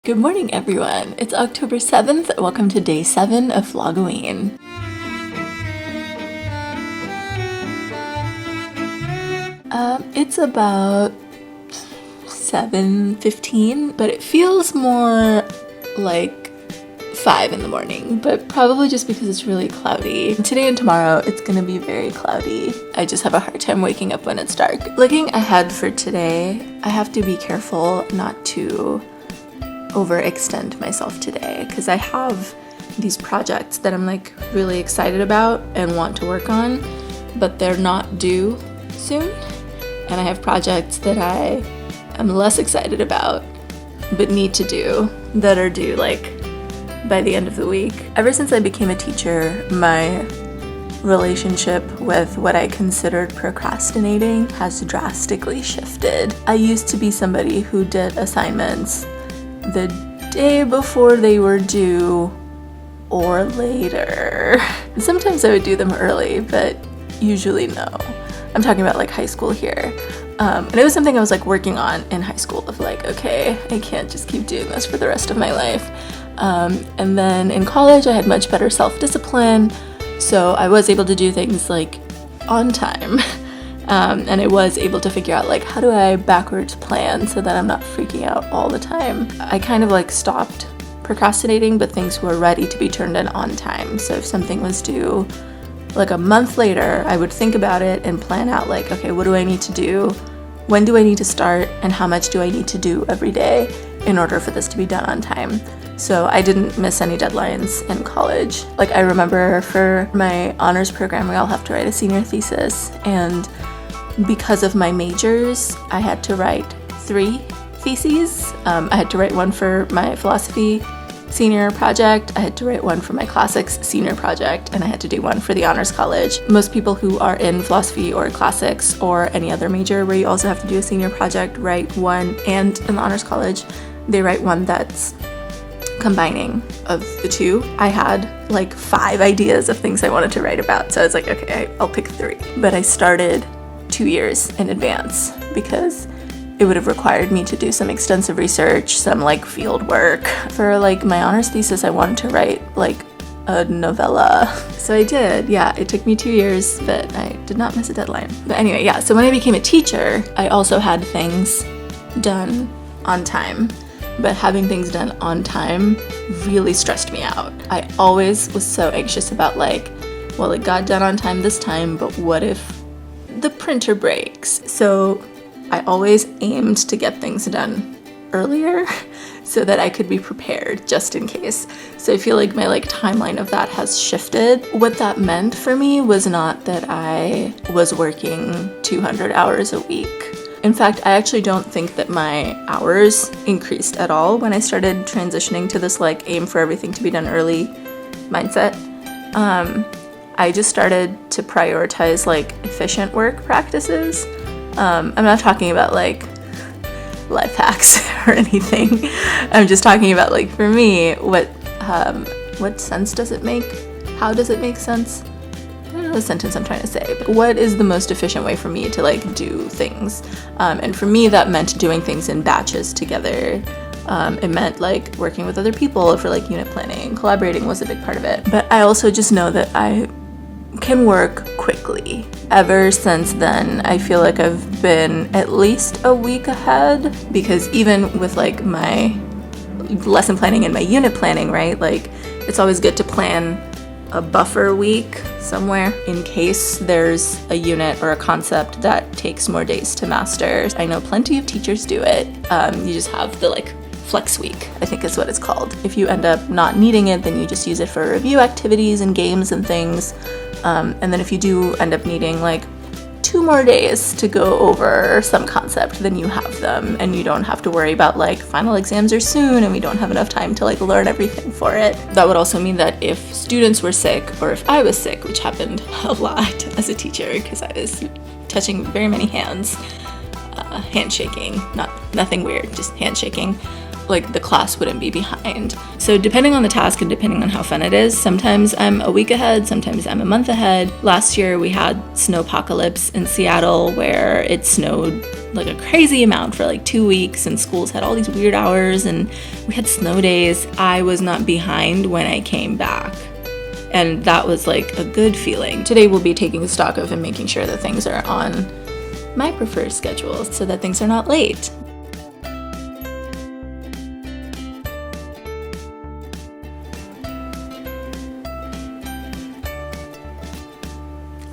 Good morning, everyone. It's October 7th. Welcome to day 7 of VLOGOWEEN. It's about 7:15, but it feels more like 5 in the morning, but probably just because it's really cloudy. Today and tomorrow, it's gonna be very cloudy. I just have a hard time waking up when it's dark. Looking ahead for today, I have to be careful not to overextend myself today because I have these projects that I'm like really excited about and want to work on, but they're not due soon. And I have projects that I am less excited about but need to do that are due like by the end of the week. Ever since I became a teacher, my relationship with what I considered procrastinating has drastically shifted. I used to be somebody who did assignments the day before they were due or later. Sometimes I would do them early, but usually no. I'm talking about like high school here. And it was something I was like working on in high school of like, okay, I can't just keep doing this for the rest of my life. And then in college, I had much better self-discipline. So I was able to do things like on time. And I was able to figure out like, how do I backwards plan so that I'm not freaking out all the time. I kind of like stopped procrastinating, but things were ready to be turned in on time. So if something was due like a month later, I would think about it and plan out like, okay, what do I need to do? When do I need to start? And how much do I need to do every day in order for this to be done on time? So I didn't miss any deadlines in college. Like I remember for my honors program, we all have to write a senior thesis, and because of my majors, I had to write 3 theses. I had to write one for my philosophy senior project, I had to write one for my classics senior project, and I had to do one for the honors college. Most people who are in philosophy or classics or any other major where you also have to do a senior project write one, and in the honors college, they write one that's combining of the two. I had like 5 ideas of things I wanted to write about, so I was like, okay, I'll pick 3. But I started 2 years in advance because it would have required me to do some extensive research, some like field work. For like my honors thesis, I wanted to write like a novella. So I did, yeah, it took me 2 years, but I did not miss a deadline. But anyway, yeah, so when I became a teacher, I also had things done on time. But having things done on time really stressed me out. I always was so anxious about like, well, it got done on time this time, but what if the printer breaks? So I always aimed to get things done earlier so that I could be prepared just in case. So I feel like my like timeline of that has shifted. What that meant for me was not that I was working 200 hours a week. In fact, I actually don't think that my hours increased at all when I started transitioning to this like aim for everything to be done early mindset. I just started to prioritize like efficient work practices. I'm not talking about like life hacks or anything. I'm just talking about like for me, what sense does it make? How does it make sense? I don't know the sentence I'm trying to say, but what is the most efficient way for me to like do things? And for me, that meant doing things in batches together. It meant like working with other people for like unit planning. Collaborating was a big part of it. But I also just know that I can work quickly. Ever since then, I feel like I've been at least a week ahead, because even with like my lesson planning and my unit planning, right? Like it's always good to plan a buffer week somewhere in case there's a unit or a concept that takes more days to master. I know plenty of teachers do it. You just have the like flex week, I think is what it's called. If you end up not needing it, then you just use it for review activities and games and things. And then if you do end up needing like 2 more days to go over some concept, then you have them and you don't have to worry about like final exams are soon and we don't have enough time to like learn everything for it. That would also mean that if students were sick or if I was sick, which happened a lot as a teacher because I was touching very many hands, handshaking, nothing weird, just handshaking, like the class wouldn't be behind. So depending on the task and depending on how fun it is, sometimes I'm a week ahead, sometimes I'm a month ahead. Last year we had snowpocalypse in Seattle where it snowed like a crazy amount for like 2 weeks, and schools had all these weird hours and we had snow days. I was not behind when I came back, and that was like a good feeling. Today we'll be taking stock of and making sure that things are on my preferred schedule so that things are not late.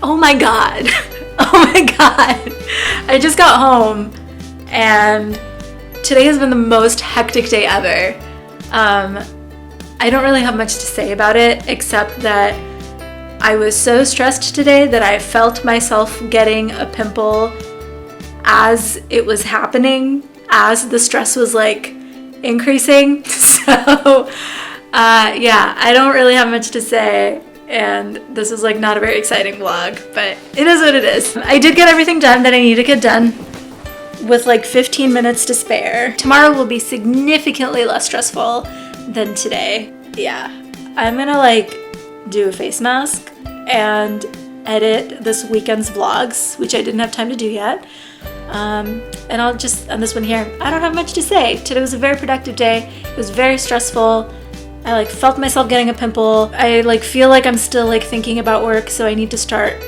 Oh my god. Oh my god. I just got home and today has been the most hectic day ever. I don't really have much to say about it except that I was so stressed today that I felt myself getting a pimple as it was happening, as the stress was like increasing. So yeah, I don't really have much to say. And this is like not a very exciting vlog, but it is what it is. I did get everything done that I need to get done with like 15 minutes to spare. Tomorrow will be significantly less stressful than today. Yeah, I'm gonna like do a face mask and edit this weekend's vlogs, which I didn't have time to do yet. And I'll just, on this one here, I don't have much to say. Today was a very productive day. It was very stressful. I like felt myself getting a pimple. I like feel like I'm still like thinking about work, so I need to start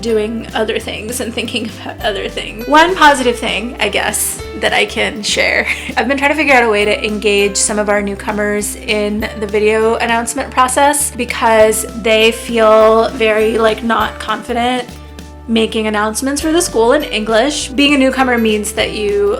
doing other things and thinking about other things. One positive thing, I guess, that I can share. I've been trying to figure out a way to engage some of our newcomers in the video announcement process because they feel very like not confident making announcements for the school in English. Being a newcomer means that you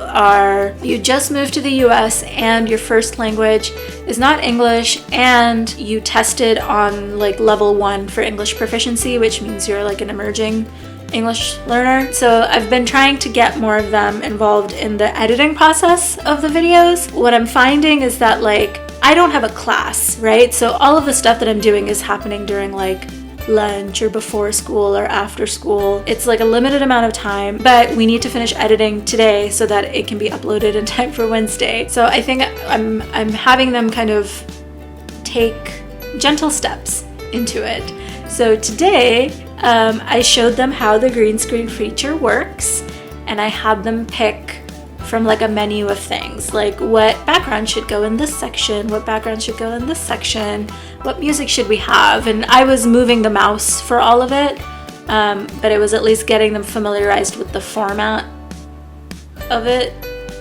just moved to the US and your first language is not English, and you tested on like level 1 for English proficiency, which means you're like an emerging English learner. So I've been trying to get more of them involved in the editing process of the videos. What I'm finding is that like I don't have a class, right? So all of the stuff that I'm doing is happening during like lunch or before school or after school. It's like a limited amount of time, but we need to finish editing today so that it can be uploaded in time for Wednesday. So I think I'm having them kind of take gentle steps into it. So today I showed them how the green screen feature works, and I had them pick from like a menu of things, like what background should go in this section, what background should go in this section, what music should we have, and I was moving the mouse for all of it, but it was at least getting them familiarized with the format of it,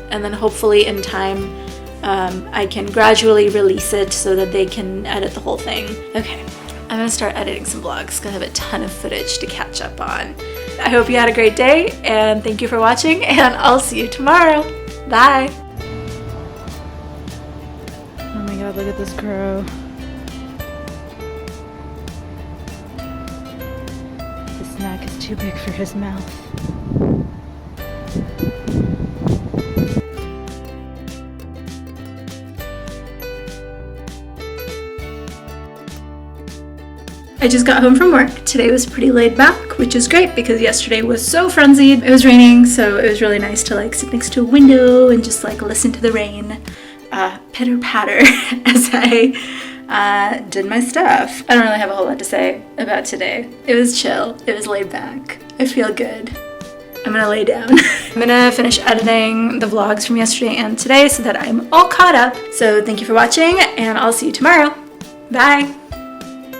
and then hopefully in time I can gradually release it so that they can edit the whole thing. Okay, I'm gonna start editing some vlogs because I have a ton of footage to catch up on. I hope you had a great day, and thank you for watching, and I'll see you tomorrow. Bye! Oh my god, look at this crow. The snack is too big for his mouth. I just got home from work. Today was pretty laid back, which is great because yesterday was so frenzied. It was raining, so it was really nice to like sit next to a window and just like listen to the rain pitter patter as I did my stuff. I don't really have a whole lot to say about today. It was chill. It was laid back. I feel good. I'm gonna lay down. I'm gonna finish editing the vlogs from yesterday and today so that I'm all caught up. So thank you for watching, and I'll see you tomorrow. Bye!